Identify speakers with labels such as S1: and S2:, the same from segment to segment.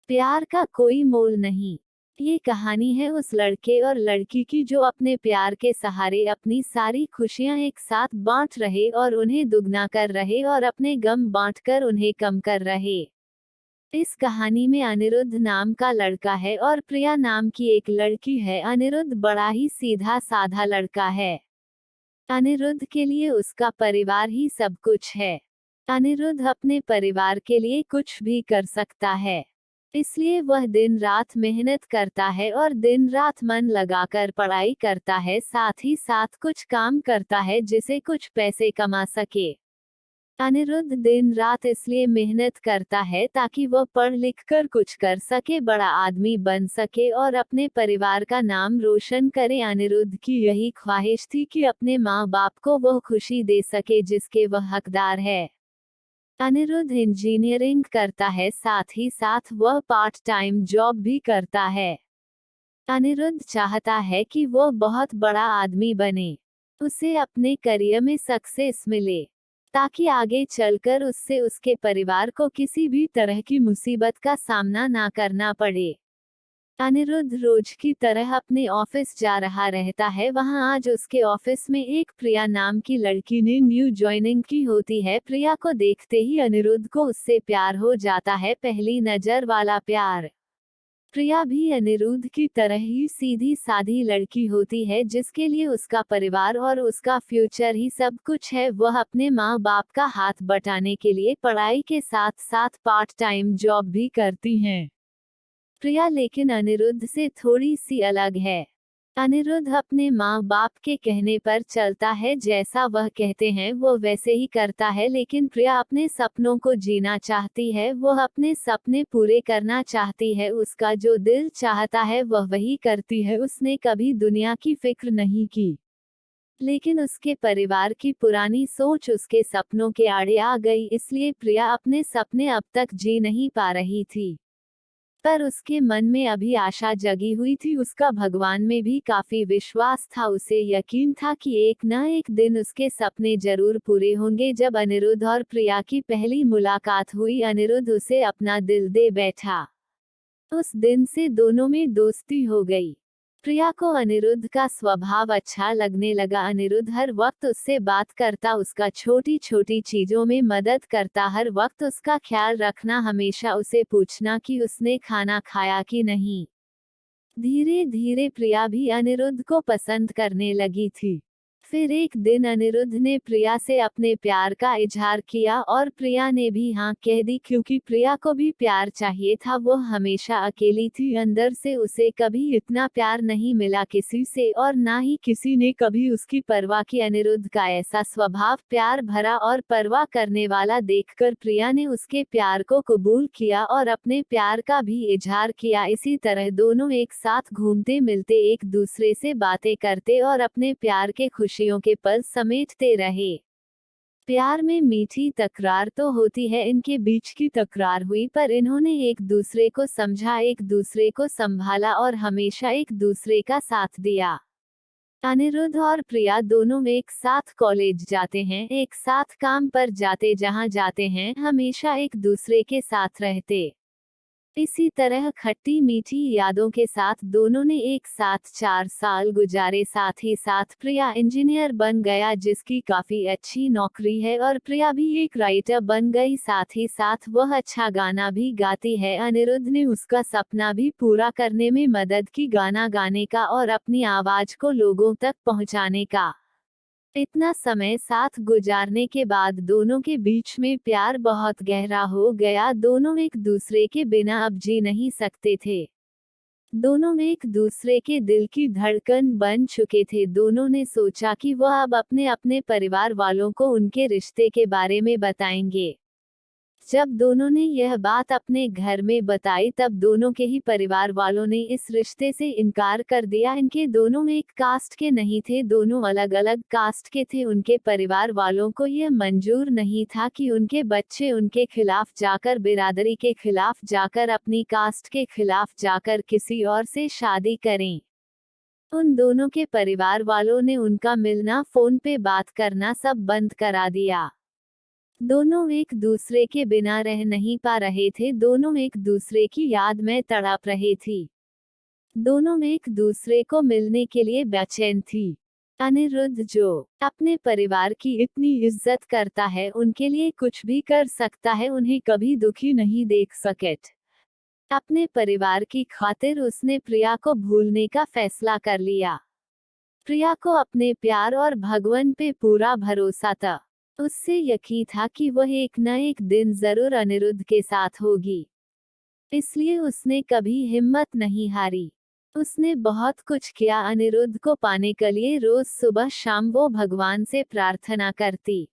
S1: प्यार का कोई मोल नहीं। ये कहानी है उस लड़के और लड़की की जो अपने प्यार के सहारे अपनी सारी खुशियां एक साथ बांट रहे और उन्हें दुगना कर रहे और अपने गम बांटकर उन्हें कम कर रहे। इस कहानी में अनिरुद्ध नाम का लड़का है और प्रिया नाम की एक लड़की है। अनिरुद्ध बड़ा ही सीधा साधा लड़का है। अनिरुद्ध के लिए उसका परिवार ही सब कुछ है। अनिरुद्ध अपने परिवार के लिए कुछ भी कर सकता है, इसलिए वह दिन रात मेहनत करता है और दिन रात मन लगाकर पढ़ाई करता है, साथ ही साथ कुछ काम करता है जिसे कुछ पैसे कमा सके। अनिरुद्ध दिन रात इसलिए मेहनत करता है ताकि वह पढ़ लिख कर कुछ कर सके, बड़ा आदमी बन सके और अपने परिवार का नाम रोशन करे। अनिरुद्ध की यही ख्वाहिश थी कि अपने माँ बाप को वह खुशी दे सके जिसके वह हकदार है। अनिरुद्ध इंजीनियरिंग करता है, साथ ही साथ वह पार्ट टाइम जॉब भी करता है। अनिरुद्ध चाहता है कि वह बहुत बड़ा आदमी बने, उसे अपने करियर में सक्सेस मिले, ताकि आगे चलकर उससे उसके परिवार को किसी भी तरह की मुसीबत का सामना ना करना पड़े। अनिरुद्ध रोज की तरह अपने ऑफिस जा रहा रहता है। वहां आज उसके ऑफिस में एक प्रिया नाम की लड़की ने न्यू ज्वाइनिंग की होती है। प्रिया को देखते ही अनिरुद्ध को उससे प्यार हो जाता है, पहली नजर वाला प्यार। प्रिया भी अनिरुद्ध की तरह ही सीधी साधी लड़की होती है जिसके लिए उसका परिवार और उसका फ्यूचर ही सब कुछ है। वह अपने माँ बाप का हाथ बटाने के लिए पढ़ाई के साथ साथ पार्ट टाइम जॉब भी करती हैं। प्रिया लेकिन अनिरुद्ध से थोड़ी सी अलग है। अनिरुद्ध अपने माँ बाप के कहने पर चलता है, जैसा वह कहते हैं वो वैसे ही करता है, लेकिन प्रिया अपने सपनों को जीना चाहती है, वह अपने सपने पूरे करना चाहती है, उसका जो दिल चाहता है वह वही करती है। उसने कभी दुनिया की फिक्र नहीं की, लेकिन उसके परिवार की पुरानी सोच उसके सपनों के आड़े आ गई, इसलिए प्रिया अपने सपने अब तक जी नहीं पा रही थी। पर उसके मन में अभी आशा जगी हुई थी, उसका भगवान में भी काफी विश्वास था। उसे यकीन था कि एक न एक दिन उसके सपने जरूर पूरे होंगे। जब अनिरुद्ध और प्रिया की पहली मुलाकात हुई, अनिरुद्ध उसे अपना दिल दे बैठा। उस दिन से दोनों में दोस्ती हो गई। प्रिया को अनिरुद्ध का स्वभाव अच्छा लगने लगा। अनिरुद्ध हर वक्त उससे बात करता, उसका छोटी छोटी चीजों में मदद करता, हर वक्त उसका ख्याल रखना, हमेशा उसे पूछना कि उसने खाना खाया कि नहीं। धीरे धीरे प्रिया भी अनिरुद्ध को पसंद करने लगी थी। फिर एक दिन अनिरुद्ध ने प्रिया से अपने प्यार का इजहार किया और प्रिया ने भी हाँ कह दी, क्योंकि प्रिया को भी प्यार चाहिए था। वो हमेशा अकेली थी, अंदर से उसे कभी इतना प्यार नहीं मिला किसी से, और ना ही किसी ने कभी उसकी परवाह की। अनिरुद्ध का ऐसा स्वभाव, प्यार भरा और परवाह करने वाला देखकर प्रिया ने उसके प्यार को कबूल किया और अपने प्यार का भी इजहार किया। इसी तरह दोनों एक साथ घूमते मिलते, एक दूसरे से बातें करते और अपने प्यार के खुशियों के पल समेटते रहे। प्यार में मीठी तकरार तो होती है, इनके बीच की तकरार हुई, पर इन्होंने एक दूसरे को समझा, एक दूसरे को संभाला और हमेशा एक दूसरे का साथ दिया। अनिरुद्ध और प्रिया दोनों एक साथ कॉलेज जाते हैं, एक साथ काम पर जाते, जहां जाते हैं हमेशा एक दूसरे के साथ रहते। इसी तरह खट्टी मीठी यादों के साथ दोनों ने एक साथ 4 साल गुजारे। साथ ही साथ प्रिया इंजीनियर बन गया, जिसकी काफी अच्छी नौकरी है, और प्रिया भी एक राइटर बन गई। साथ ही साथ वह अच्छा गाना भी गाती है। अनिरुद्ध ने उसका सपना भी पूरा करने में मदद की, गाना गाने का और अपनी आवाज को लोगों तक पहुंचाने का। इतना समय साथ गुजारने के बाद दोनों के बीच में प्यार बहुत गहरा हो गया। दोनों एक दूसरे के बिना अब जी नहीं सकते थे। दोनों एक दूसरे के दिल की धड़कन बन चुके थे। दोनों ने सोचा कि वह अब अपने अपने परिवार वालों को उनके रिश्ते के बारे में बताएंगे। जब दोनों ने यह बात अपने घर में बताई, तब दोनों के ही परिवार वालों ने इस रिश्ते से इनकार कर दिया। इनके दोनों एक कास्ट के नहीं थे, दोनों अलग अलग कास्ट के थे। उनके परिवार वालों को यह मंजूर नहीं था कि उनके बच्चे उनके खिलाफ जाकर, बिरादरी के खिलाफ जाकर, अपनी कास्ट के खिलाफ जाकर किसी और से शादी करें। उन दोनों के परिवार वालों ने उनका मिलना, फोन पे बात करना सब बंद करा दिया। दोनों एक दूसरे के बिना रह नहीं पा रहे थे, दोनों एक दूसरे की याद में तड़प रहे थी, दोनों एक दूसरे को मिलने के लिए बेचैन थी। अनिरुद्ध जो अपने परिवार की इतनी इज्जत करता है, उनके लिए कुछ भी कर सकता है, उन्हें कभी दुखी नहीं देख सकेट। अपने परिवार की खातिर उसने प्रिया को भूलने का फैसला कर लिया। प्रिया को अपने प्यार और भगवान पे पूरा भरोसा था। उससे यकीन था कि वह एक न एक दिन जरूर अनिरुद्ध के साथ होगी, इसलिए उसने कभी हिम्मत नहीं हारी। उसने बहुत कुछ किया अनिरुद्ध को पाने के लिए। रोज सुबह शाम वो भगवान से प्रार्थना करती,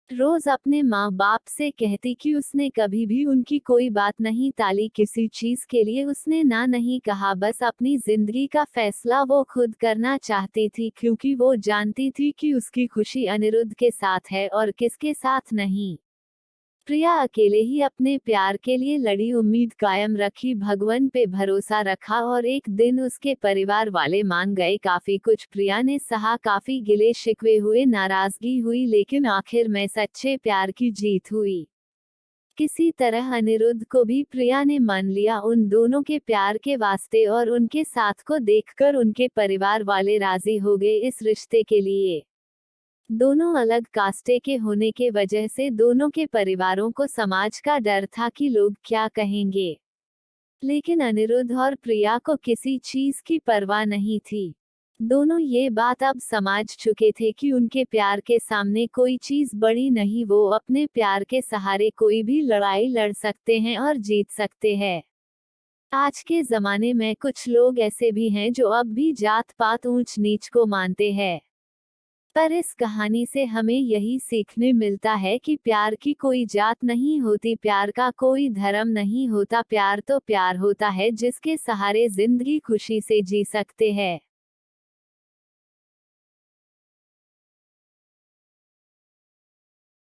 S1: रोज अपने माँ बाप से कहती कि उसने कभी भी उनकी कोई बात नहीं टाली, किसी चीज के लिए उसने ना नहीं कहा, बस अपनी जिंदगी का फैसला वो खुद करना चाहती थी, क्योंकि वो जानती थी कि उसकी खुशी अनिरुद्ध के साथ है और किसके साथ नहीं। प्रिया अकेले ही अपने प्यार के लिए लड़ी, उम्मीद कायम रखी, भगवान पे भरोसा रखा और एक दिन उसके परिवार वाले मान गए। काफी कुछ प्रिया ने सहा, काफी गिले शिकवे हुए, नाराजगी हुई, लेकिन आखिर में सच्चे प्यार की जीत हुई। किसी तरह अनिरुद्ध को भी प्रिया ने मान लिया, उन दोनों के प्यार के वास्ते, और उनके साथ को देखकर उनके परिवार वाले राजी हो गए इस रिश्ते के लिए। दोनों अलग कास्टे के होने के वजह से दोनों के परिवारों को समाज का डर था कि लोग क्या कहेंगे, लेकिन अनिरुद्ध और प्रिया को किसी चीज की परवाह नहीं थी। दोनों ये बात अब समझ चुके थे कि उनके प्यार के सामने कोई चीज बड़ी नहीं, वो अपने प्यार के सहारे कोई भी लड़ाई लड़ सकते हैं और जीत सकते हैं। आज के जमाने में कुछ लोग ऐसे भी हैं जो अब भी जात पात ऊंच नीच को मानते हैं, पर इस कहानी से हमें यही सीखने मिलता है कि प्यार की कोई जात नहीं होती, प्यार का कोई धर्म नहीं होता, प्यार तो प्यार होता है जिसके सहारे जिंदगी खुशी से जी सकते हैं।